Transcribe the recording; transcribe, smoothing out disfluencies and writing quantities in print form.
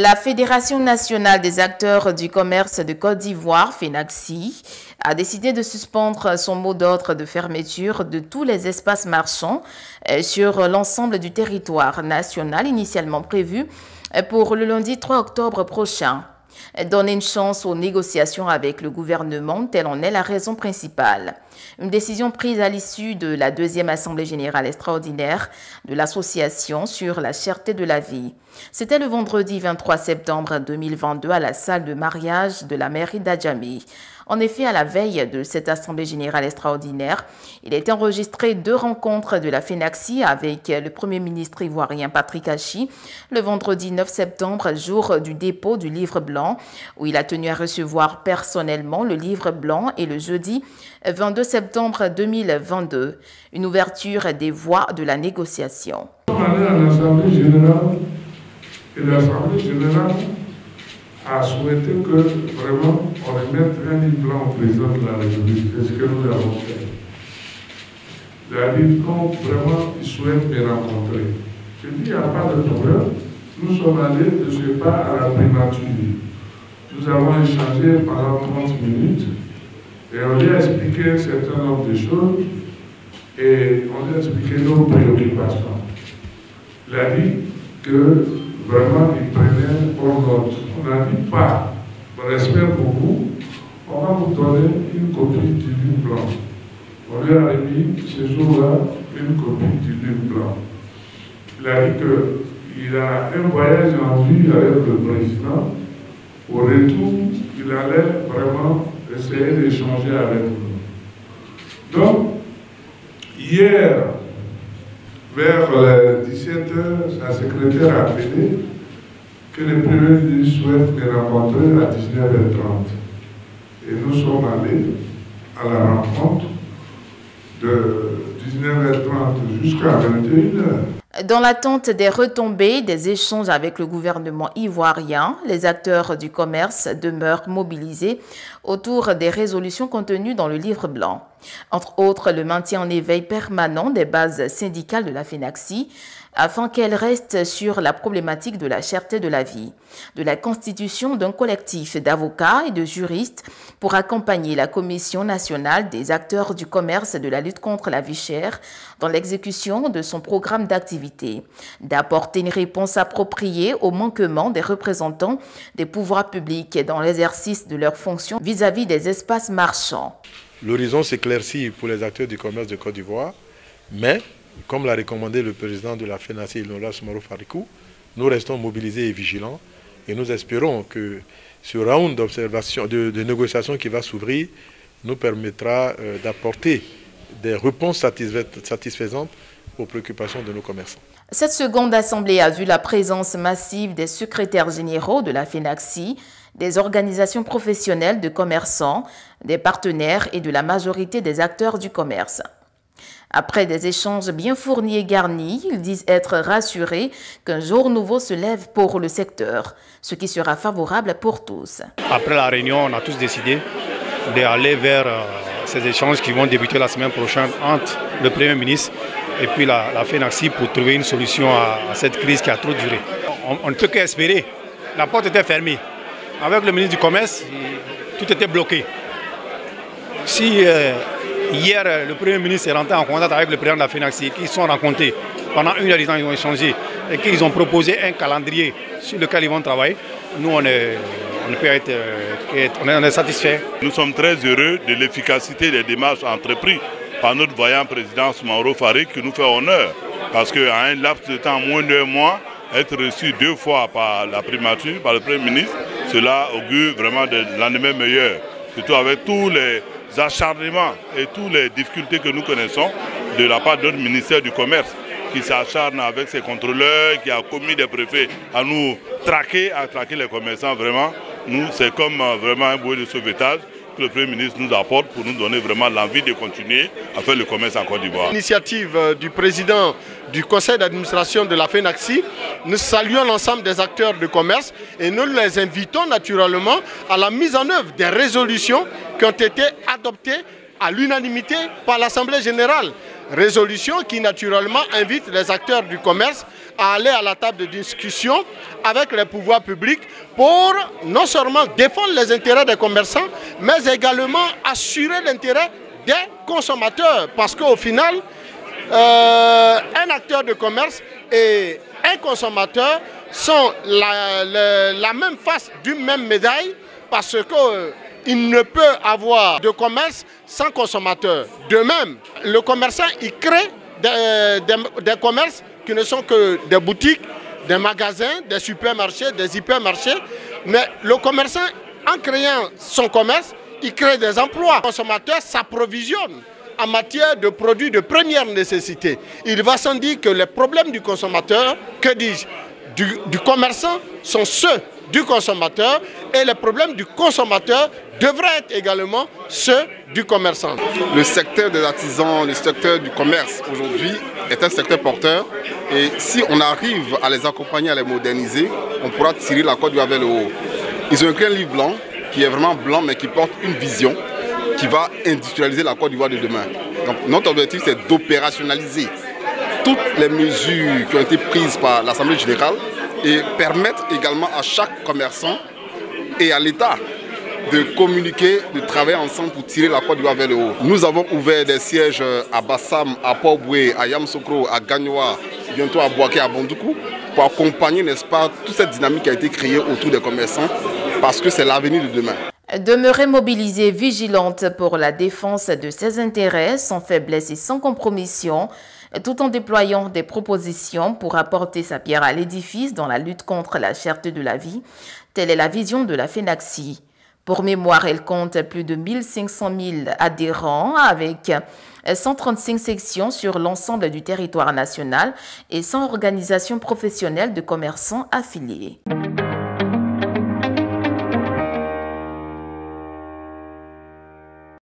La Fédération nationale des acteurs du commerce de Côte d'Ivoire, FENACSI, a décidé de suspendre son mot d'ordre de fermeture de tous les espaces marchands sur l'ensemble du territoire national initialement prévu pour le lundi 3 octobre prochain. Donner une chance aux négociations avec le gouvernement, telle en est la raison principale. Une décision prise à l'issue de la deuxième Assemblée générale extraordinaire de l'association sur la cherté de la vie. C'était le vendredi 23 septembre 2022 à la salle de mariage de la mairie d'Adjamé. En effet, à la veille de cette Assemblée générale extraordinaire, il a été enregistré 2 rencontres de la FENACSI avec le Premier ministre ivoirien Patrick Achi le vendredi 9 septembre, jour du dépôt du livre blanc, où il a tenu à recevoir personnellement le livre blanc, et le jeudi 22 septembre 2022, une ouverture des voies de la négociation. Nous sommes allés à l'Assemblée générale et l'Assemblée générale a souhaité que vraiment on remette un livre blanc au président de la République. C'est ce que nous avons fait. La livre, donc vraiment, il souhaite me rencontrer. Je dis, il n'y a pas de problème. Nous sommes allés de ce pas à la primature. Nous avons échangé pendant 30 minutes et on lui a expliqué un certain nombre de choses et on lui a expliqué nos préoccupations. Il a dit que vraiment il prenait pour note. On n'a dit pas, respect pour vous, on va vous donner une copie du livre blanc. On lui a remis ce jour-là une copie du livre blanc. Il a dit qu'il a un voyage en vue avec le président. Au retour, il allait vraiment essayer d'échanger avec nous. Donc, hier, vers 17h, sa secrétaire a appelé que le Premier ministre souhaite me rencontrer à 19h30. Et nous sommes allés à la rencontre de 19h30 jusqu'à 21h. Dans l'attente des retombées des échanges avec le gouvernement ivoirien, les acteurs du commerce demeurent mobilisés autour des résolutions contenues dans le livre blanc. Entre autres, le maintien en éveil permanent des bases syndicales de la FENACSI afin qu'elles restent sur la problématique de la cherté de la vie, de la constitution d'un collectif d'avocats et de juristes pour accompagner la Commission nationale des acteurs du commerce de la lutte contre la vie chère dans l'exécution de son programme d'activité, d'apporter une réponse appropriée aux manquements des représentants des pouvoirs publics dans l'exercice de leurs fonctions vis-à-vis des espaces marchands. L'horizon s'éclaircit pour les acteurs du commerce de Côte d'Ivoire, mais comme l'a recommandé le président de la FENACSI, Inola Soumarou Farikou, nous restons mobilisés et vigilants et nous espérons que ce round d'observation, de négociation qui va s'ouvrir nous permettra d'apporter des réponses satisfaisantes aux préoccupations de nos commerçants. Cette seconde assemblée a vu la présence massive des secrétaires généraux de la FENACSI, des organisations professionnelles de commerçants, des partenaires et de la majorité des acteurs du commerce. Après des échanges bien fournis et garnis, ils disent être rassurés qu'un jour nouveau se lève pour le secteur, ce qui sera favorable pour tous. Après la réunion, on a tous décidé d'aller vers ces échanges qui vont débuter la semaine prochaine entre le Premier ministre et puis la FENACSI pour trouver une solution à cette crise qui a trop duré. On ne peut qu'espérer. La porte était fermée. Avec le ministre du Commerce, tout était bloqué. Si hier, le Premier ministre est rentré en contact avec le président de la FENACSI, qu'ils se sont rencontrés pendant 1 heure, ils ont échangé et qu'ils ont proposé un calendrier sur lequel ils vont travailler, nous on est satisfaits. Nous sommes très heureux de l'efficacité des démarches entreprises par notre vaillant président Soumarou Farikou qui nous fait honneur. Parce qu'à un laps de temps, moins d'1 mois, être reçu 2 fois par la primature, par le Premier ministre, cela augure vraiment de lendemain meilleur. Surtout avec tous les acharnements et toutes les difficultés que nous connaissons de la part de notre ministère du Commerce qui s'acharne avec ses contrôleurs, qui a commis des préfets à nous traquer, les commerçants. Vraiment, nous, c'est comme vraiment un bouée de sauvetage que le Premier ministre nous apporte pour nous donner vraiment l'envie de continuer à faire le commerce en Côte d'Ivoire. L'initiative du président du conseil d'administration de la FENACSI, nous saluons l'ensemble des acteurs de commerce et nous les invitons naturellement à la mise en œuvre des résolutions qui ont été adoptées à l'unanimité par l'Assemblée générale. résolution qui naturellement invite les acteurs du commerce à aller à la table de discussion avec les pouvoirs publics pour non seulement défendre les intérêts des commerçants, mais également assurer l'intérêt des consommateurs. Parce qu'au final, un acteur de commerce et un consommateur sont la même face d'une même médaille, parce qu'il ne peut avoir de commerce sans consommateur. De même, le commerçant, il crée des commerces qui ne sont que des boutiques, des magasins, des supermarchés, des hypermarchés. Mais le commerçant, en créant son commerce, il crée des emplois. Le consommateur s'approvisionne en matière de produits de première nécessité. Il va sans dire que les problèmes du consommateur, que dis-je, du commerçant sont ceux du consommateur, et les problèmes du consommateur devraient être également ceux du commerçant. Le secteur des artisans, le secteur du commerce aujourd'hui est un secteur porteur, et si on arrive à les accompagner, à les moderniser, on pourra tirer la Côte d'Ivoire vers le haut. Ils ont écrit un livre blanc qui est vraiment blanc mais qui porte une vision qui va industrialiser la Côte d'Ivoire de demain. Donc notre objectif, c'est d'opérationnaliser toutes les mesures qui ont été prises par l'Assemblée générale et permettre également à chaque commerçant et à l'État de communiquer, de travailler ensemble pour tirer la Côte d'Ivoire vers le haut. Nous avons ouvert des sièges à Bassam, à Port-Boué, à Yamoussoukro, à Gagnoa, bientôt à Boaké, à Bondoukou, pour accompagner, n'est-ce pas, toute cette dynamique qui a été créée autour des commerçants, parce que c'est l'avenir de demain. Demeurer mobilisée, vigilante pour la défense de ses intérêts, sans faiblesse et sans compromission, tout en déployant des propositions pour apporter sa pierre à l'édifice dans la lutte contre la cherté de la vie. Telle est la vision de la FENACSI. Pour mémoire, elle compte plus de 1500 000 adhérents avec 135 sections sur l'ensemble du territoire national et 100 organisations professionnelles de commerçants affiliés.